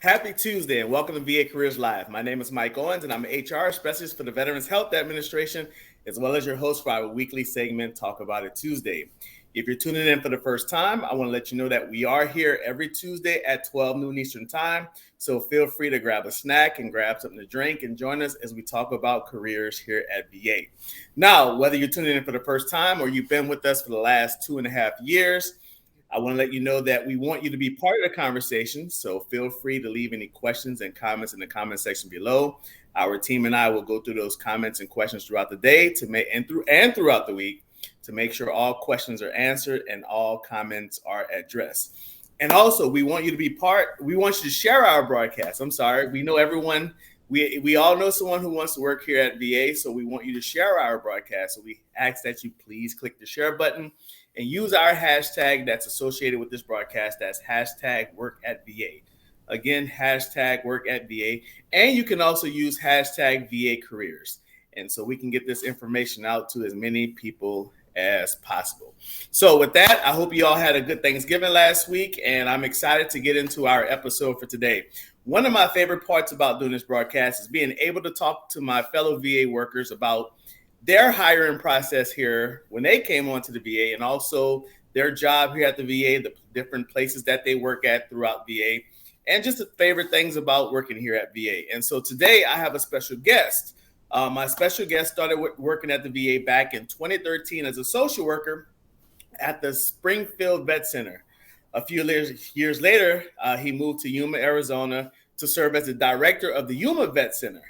Happy Tuesday and welcome to VA Careers Live. My name is Mike Owens and I'm an HR specialist for the Veterans Health Administration, as well as your host for our weekly segment, Talk About It Tuesday. If you're tuning in for the first time, I want to let you know that we are here every Tuesday at 12 noon Eastern Time. So feel free to grab a snack and grab something to drink and join us as we talk about careers here at VA. Now, whether you're tuning in for the first time or you've been with us for the last 2.5 years, I want to let you know that we want you to be part of the conversation. So feel free to leave any questions and comments in the comment section below. Our team and I will go through those comments and questions throughout the day and throughout the week to make sure all questions are answered and all comments are addressed. And also, we want you to be we want you to share our broadcast. I'm sorry. We know everyone, we all know someone who wants to work here at VA, so we want you to share our broadcast. So we ask that you please click the share button and use our hashtag that's associated with this broadcast. That's hashtag work at VA. Again, hashtag work at VA. And you can also use hashtag VA careers. And so we can get this information out to as many people as possible. So with that, I hope you all had a good Thanksgiving last week, and I'm excited to get into our episode for today. One of my favorite parts about doing this broadcast is being able to talk to my fellow VA workers about their hiring process here when they came onto the VA, and also their job here at the VA, the different places that they work at throughout VA, and just the favorite things about working here at VA. And so today I have a special guest. My special guest started working at the VA back in 2013 as a social worker at the Springfield Vet Center. A few years later, he moved to Yuma, Arizona to serve as the director of the Yuma Vet Center.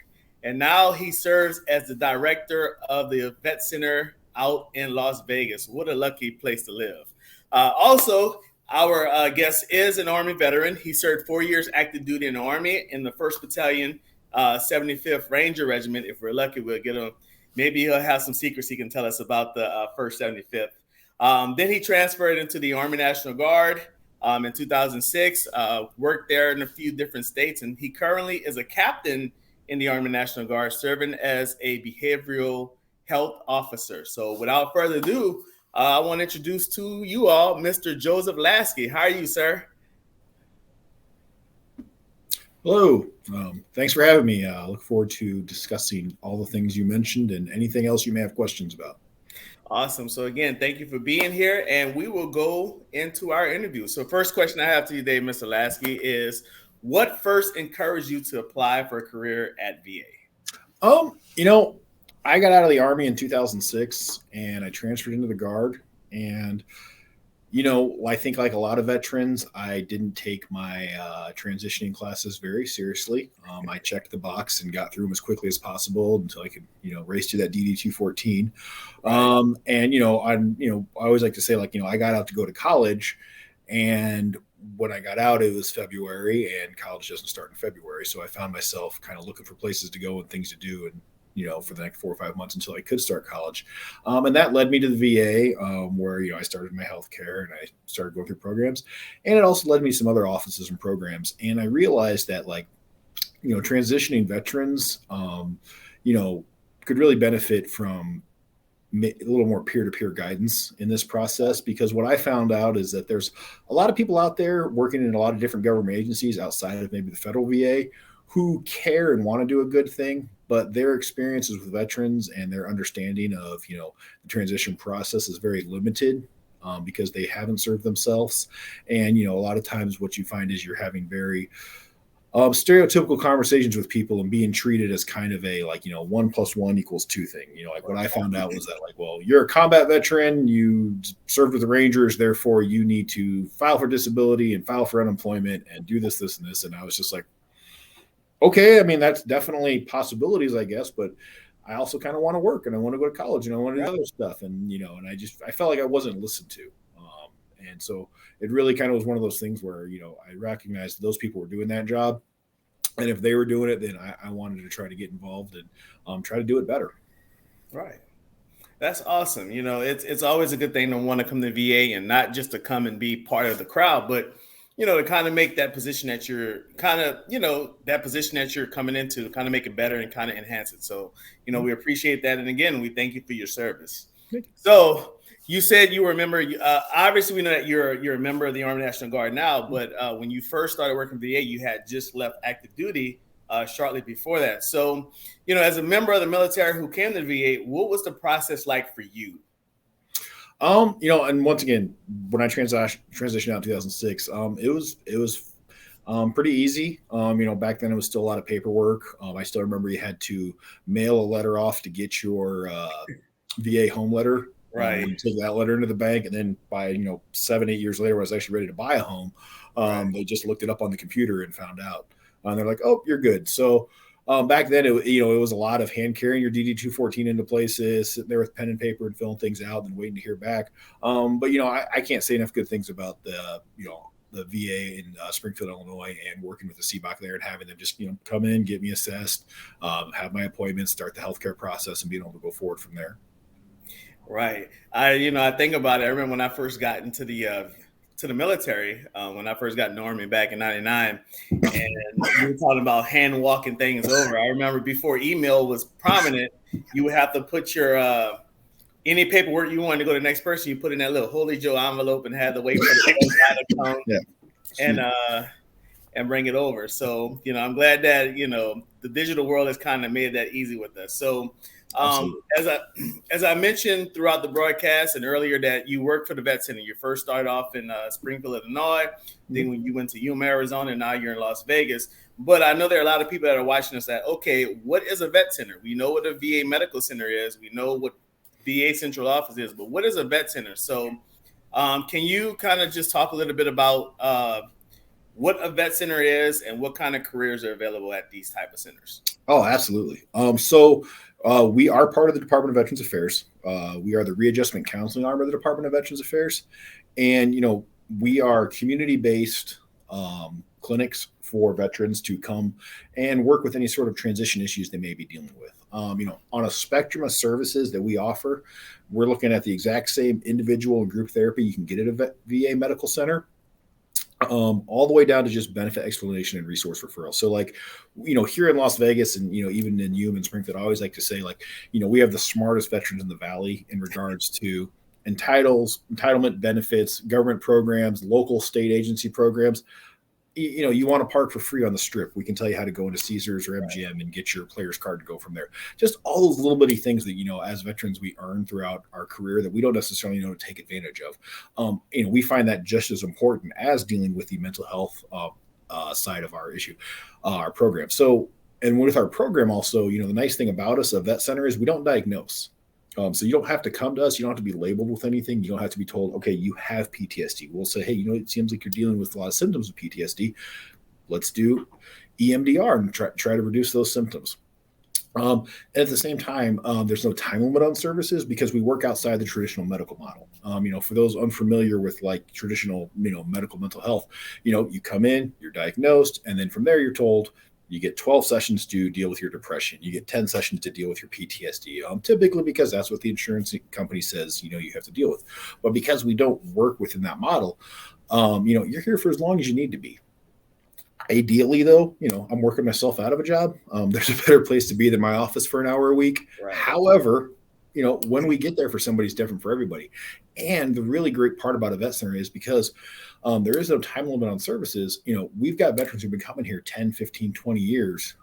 And now he serves as the director of the Vet Center out in Las Vegas. What a lucky place to live. Also, our guest is an Army veteran. He served 4 years active duty in the Army in the 1st Battalion, 75th Ranger Regiment. If we're lucky, we'll get him. Maybe he'll have some secrets he can tell us about the 1st 75th. Then he transferred into the Army National Guard in 2006, worked there in a few different states, and he currently is a captain in the Army National Guard, serving as a behavioral health officer. So without further ado, I want to introduce to you all Mr. Joseph Lasky. How are you, sir? Hello. Thanks for having me. I look forward to discussing all the things you mentioned and anything else you may have questions about. Awesome. So again, thank you for being here, and we will go into our interview. So first question I have to you today, Mr. Lasky, is what first encouraged you to apply for a career at VA? I got out of the Army in 2006 and I transferred into the Guard. And, I think like a lot of veterans, I didn't take my transitioning classes very seriously. I checked the box and got through them as quickly as possible until I could, race to that DD 214. I always like to say, I got out to go to college, and when I got out, it was February, and college doesn't start in February. So I found myself kind of looking for places to go and things to do, and for the next 4 or 5 months until I could start college. And that led me to the VA, where, I started my healthcare and I started going through programs. And it also led me to some other offices and programs. And I realized that, transitioning veterans, could really benefit from a little more peer-to-peer guidance in this process, because what I found out is that there's a lot of people out there working in a lot of different government agencies outside of maybe the federal VA who care and want to do a good thing, but their experiences with veterans and their understanding of, the transition process is very limited because they haven't served themselves. And, a lot of times what you find is you're having very stereotypical conversations with people and being treated as kind of a 1 + 1 = 2 thing. What I found out was that you're a combat veteran, you served with the Rangers, therefore you need to file for disability and file for unemployment and do this, this, and this. And I was just like, okay, I mean, that's definitely possibilities, I guess, but I also kind of want to work and I want to go to college and I want to do other stuff. And, and I felt like I wasn't listened to. And so it really kind of was one of those things where, I recognized those people were doing that job. And if they were doing it, then I wanted to try to get involved and try to do it better. Right. That's awesome. It's always a good thing to want to come to VA and not just to come and be part of the crowd, but to kind of make that position that you're that position that you're coming into, kind of make it better and kind of enhance it. So, we appreciate that. And again, we thank you for your service. So, You said you were a member. Obviously, we know that you're a member of the Army National Guard now. But when you first started working for VA, you had just left active duty shortly before that. So, as a member of the military who came to VA, what was the process like for you? And once again, when I transitioned out in 2006, it was pretty easy. Back then it was still a lot of paperwork. I still remember you had to mail a letter off to get your VA home letter. Right. You take that letter into the bank, and then by 7-8 years later, when I was actually ready to buy a home, they just looked it up on the computer and found out. And they're like, "Oh, you're good." So back then, it was a lot of hand carrying your DD-214 into places, sitting there with pen and paper and filling things out and waiting to hear back. But I can't say enough good things about the VA in Springfield, Illinois, and working with the CBOC there and having them just come in, get me assessed, have my appointments, start the healthcare process, and being able to go forward from there. Right. I think about it. I remember when I first got into the military, when I first got in the Army back in '99, and you were talking about hand walking things over. I remember before email was prominent, you would have to put your any paperwork you wanted to go to the next person, you put in that little Holy Joe envelope and had to wait for the guy to come and bring it over. So I'm glad that the digital world has kind of made that easy with us. So as I mentioned throughout the broadcast and earlier, that you worked for the Vet Center. You first started off in Springfield, Illinois. Then when you went to Yuma, Arizona, and now you're in Las Vegas. But I know there are a lot of people that are watching us that, okay, what is a Vet Center? We know what a VA Medical Center is. We know what VA Central Office is, but what is a Vet Center? So can you kind of just talk a little bit about what a Vet Center is and what kind of careers are available at these type of centers? Oh, absolutely. So we are part of the Department of Veterans Affairs. We are the readjustment counseling arm of the Department of Veterans Affairs. And, we are community-based clinics for veterans to come and work with any sort of transition issues they may be dealing with. On a spectrum of services that we offer, we're looking at the exact same individual and group therapy you can get at a VA medical center, all the way down to just benefit explanation and resource referral. So here in Las Vegas and, even in Yuma and Springfield, I always like to say, we have the smartest veterans in the Valley in regards to entitlement benefits, government programs, local state agency programs. You want to park for free on the Strip. We can tell you how to go into Caesars or MGM and get your player's card to go from there. Just all those little bitty things that, as veterans, we earn throughout our career that we don't necessarily know to take advantage of. We find that just as important as dealing with the mental health side of our issue, our program. So, and with our program also, the nice thing about us, a vet center, is we don't diagnose. So you don't have to come to us. You don't have to be labeled with anything. You don't have to be told, okay, you have PTSD. We'll say, hey, it seems like you're dealing with a lot of symptoms of PTSD. Let's do EMDR and try to reduce those symptoms. And at the same time, there's no time limit on services because we work outside the traditional medical model. For those unfamiliar with traditional, medical mental health, you come in, you're diagnosed, and then from there you're told, you get 12 sessions to deal with your depression. You get 10 sessions to deal with your PTSD, typically because that's what the insurance company says, you have to deal with. But because we don't work within that model, you're here for as long as you need to be. Ideally, though, I'm working myself out of a job. There's a better place to be than my office for an hour a week. Right. However, when we get there for somebody, it's different for everybody. And the really great part about a vet center is because there is no time limit on services. We've got veterans who've been coming here 10, 15, 20 years,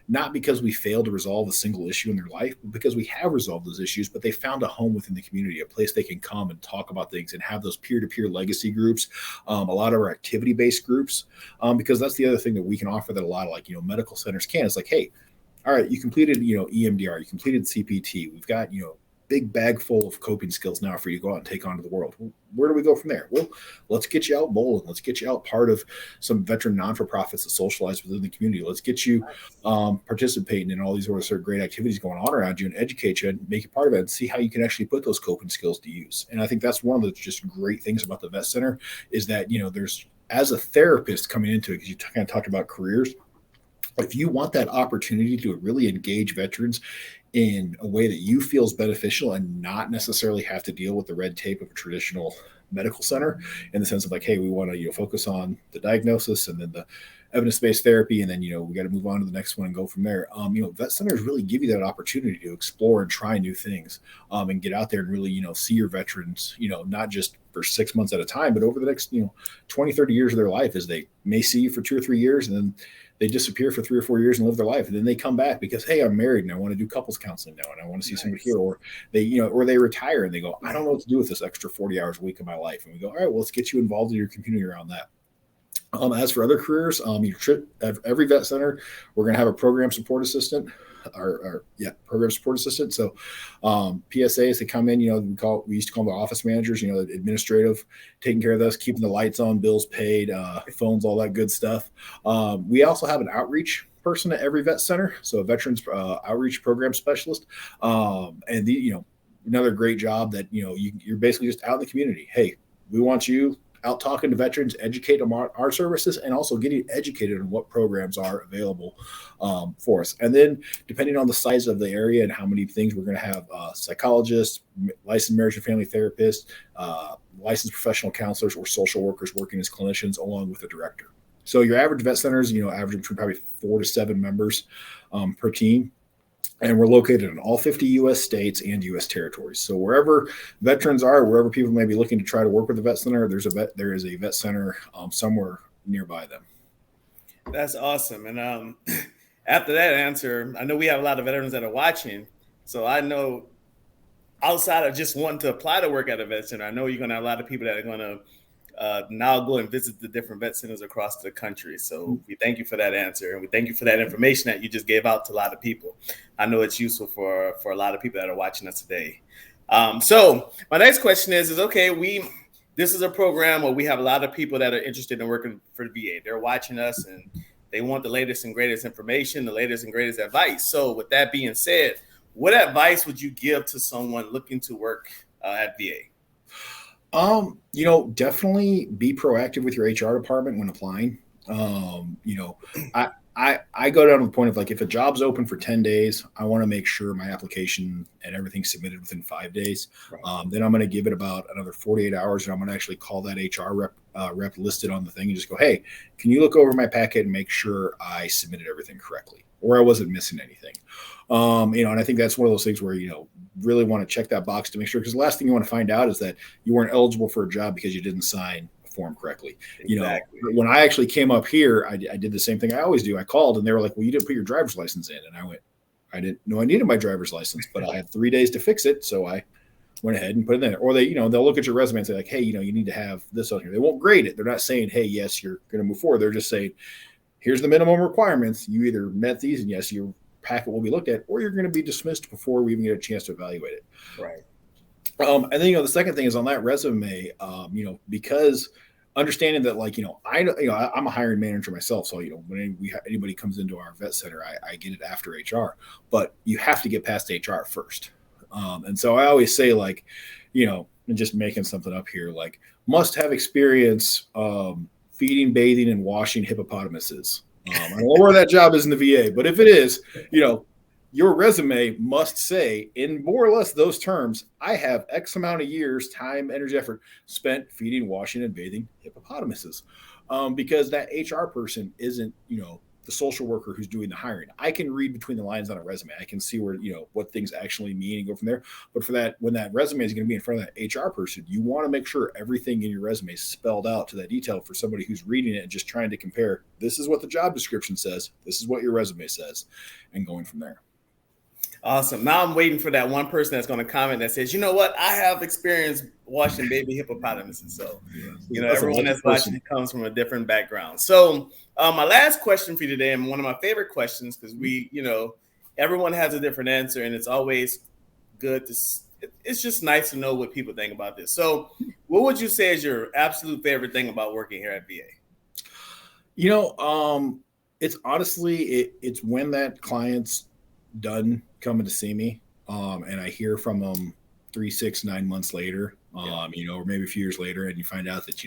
not because we failed to resolve a single issue in their life, but because we have resolved those issues, but they found a home within the community, a place they can come and talk about things and have those peer-to-peer legacy groups, a lot of our activity-based groups, because that's the other thing that we can offer that a lot of medical centers can. It's like, hey, all right, you completed, EMDR, you completed CPT. We've got, big bag full of coping skills now for you to go out and take on to the world. Where do we go from there? Well, let's get you out bowling. Let's get you out part of some veteran non-for-profits that socialize within the community. Let's get you participating in all these other sort of great activities going on around you and educate you and make you part of it and see how you can actually put those coping skills to use. And I think that's one of the just great things about the Vet Center is that, there's, as a therapist coming into it, because you kind of talked about careers, if you want that opportunity to really engage veterans in a way that you feel is beneficial and not necessarily have to deal with the red tape of a traditional medical center, in the sense of like, hey, we want to focus on the diagnosis and then the evidence-based therapy, and then we got to move on to the next one and go from there. Vet centers really give you that opportunity to explore and try new things, and get out there and really see your veterans, not just for 6 months at a time, but over the next 20, 30 years of their life, as they may see you for 2 or 3 years, and then they disappear for 3 or 4 years and live their life, and then they come back because, hey, I'm married and I want to do couples counseling now, and I want to see somebody here, or they or they retire and they go, I don't know what to do with this extra 40 hours a week of my life, and we go, all right, well, let's get you involved in your community around that. As for other careers, every vet center, we're going to have a program support assistant, program support assistant. So PSAs that come in, we used to call them the office managers, administrative, taking care of this, keeping the lights on, bills paid, phones, all that good stuff. We also have an outreach person at every vet center, so a veterans outreach program specialist, and another great job that you're basically just out in the community. Hey, we want you out talking to veterans, educate them on our services, and also getting educated on what programs are available for us. And then depending on the size of the area and how many things, we're going to have psychologists, licensed marriage and family therapists, licensed professional counselors, or social workers working as clinicians along with a director. So your average vet centers, average between probably 4 to 7 members per team. And we're located in all 50 U.S. states and U.S. territories. So wherever veterans are, wherever people may be looking to try to work with a vet center, there is a vet center somewhere nearby them. That's awesome. And after that answer, I know we have a lot of veterans that are watching. So I know outside of just wanting to apply to work at a vet center, I know you're going to have a lot of people that are going to now go and visit the different vet centers across the country. So we thank you for that answer. And we thank you for that information that you just gave out to a lot of people. I know it's useful for a lot of people that are watching us today. So my next question is okay, this is a program where we have a lot of people that are interested in working for the VA. They're watching us and they want the latest and greatest information, the latest and greatest advice. So with that being said, what advice would you give to someone looking to work at VA? Definitely be proactive with your HR department when applying. I go down to the point of like, if a job's open for 10 days, I want to make sure my application and everything's submitted within 5 days. Right. Then I'm going to give it about another 48 hours, and I'm going to actually call that HR rep listed on the thing and just go, hey, can you look over my packet and make sure I submitted everything correctly, or I wasn't missing anything? And I think that's one of those things where, really want to check that box to make sure, because the last thing you want to find out is that you weren't eligible for a job because you didn't sign a form correctly. Exactly. When I actually came up here, I did the same thing I always do. I called and they were like, well, you didn't put your driver's license in. And I went, I didn't know I needed my driver's license, but I had 3 days to fix it. So I went ahead and put it in there. Or they'll look at your resume and say like, hey, you need to have this on here. They won't grade it. They're not saying, hey, yes, you're going to move forward. They're just saying, here's the minimum requirements. You either met these and yes, your packet will be looked at, or you're going to be dismissed before we even get a chance to evaluate it. Right. And then, the second thing is on that resume, because understanding that, like, I'm a hiring manager myself. So, when anybody comes into our vet center, I get it after HR, but you have to get past HR first. And so I always say, like, and just making something up here, like, must have experience feeding, bathing, and washing hippopotamuses. I don't know where that job is in the VA, but if it is, your resume must say in more or less those terms, I have X amount of years, time, energy, effort spent feeding, washing, and bathing hippopotamuses. Because that HR person isn't, the social worker who's doing the hiring. I can read between the lines on a resume. I can see where, what things actually mean and go from there. But for that, when that resume is going to be in front of that HR person, you want to make sure everything in your resume is spelled out to that detail for somebody who's reading it and just trying to compare. This is what the job description says. This is what your resume says, and going from there. Awesome. Now I'm waiting for that one person that's going to comment that says, you know what? I have experience washing baby hippopotamuses. So, everyone that's watching comes from a different background. So my last question for you today, and one of my favorite questions, because everyone has a different answer, and it's always good it's just nice to know what people think about this. So what would you say is your absolute favorite thing about working here at VA? It's honestly, it's when that client's done coming to see me, and I hear from them 3, 6, 9 months later, or maybe a few years later, and you find out that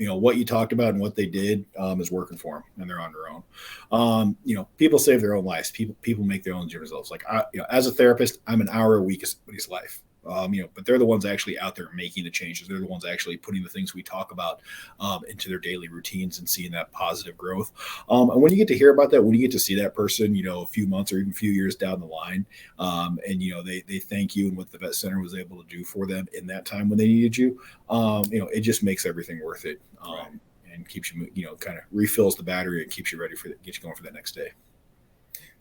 what you talked about and what they did is working for them, and they're on their own. People save their own lives. People make their own gym results. Like as a therapist, I'm an hour a week of somebody's life. But they're the ones actually out there making the changes. They're the ones actually putting the things we talk about into their daily routines and seeing that positive growth. And when you get to hear about that, when you get to see that person, a few months or even a few years down the line, and they thank you and what the vet center was able to do for them in that time when they needed you, it just makes everything worth it. Right. And keeps you, kind of refills the battery and keeps you ready get you going for that next day.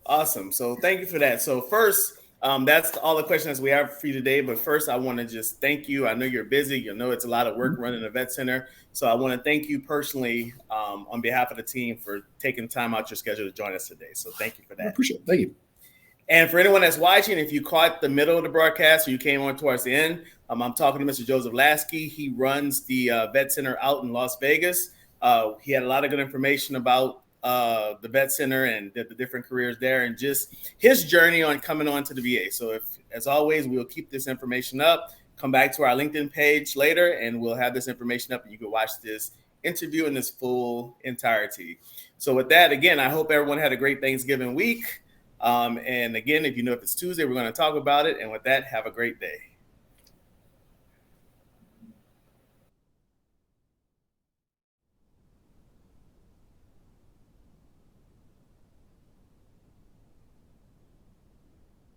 Awesome. So thank you for that. So first, that's all the questions we have for you today. But first, I want to just thank you. I know you're busy. It's a lot of work running a vet center. So I want to thank you personally on behalf of the team for taking time out your schedule to join us today. So thank you for that. I appreciate it. Thank you. And for anyone that's watching, if you caught the middle of the broadcast or you came on towards the end, I'm talking to Mr. Joseph Lasky. He runs the vet center out in Las Vegas. He had a lot of good information about the vet center and the different careers there and just his journey on coming on to the VA. So as always, we'll keep this information up, come back to our LinkedIn page later, and we'll have this information up and you can watch this interview in this full entirety. So with that, again, I hope everyone had a great Thanksgiving week. And again, if it's Tuesday, we're going to talk about it. And with that, have a great day.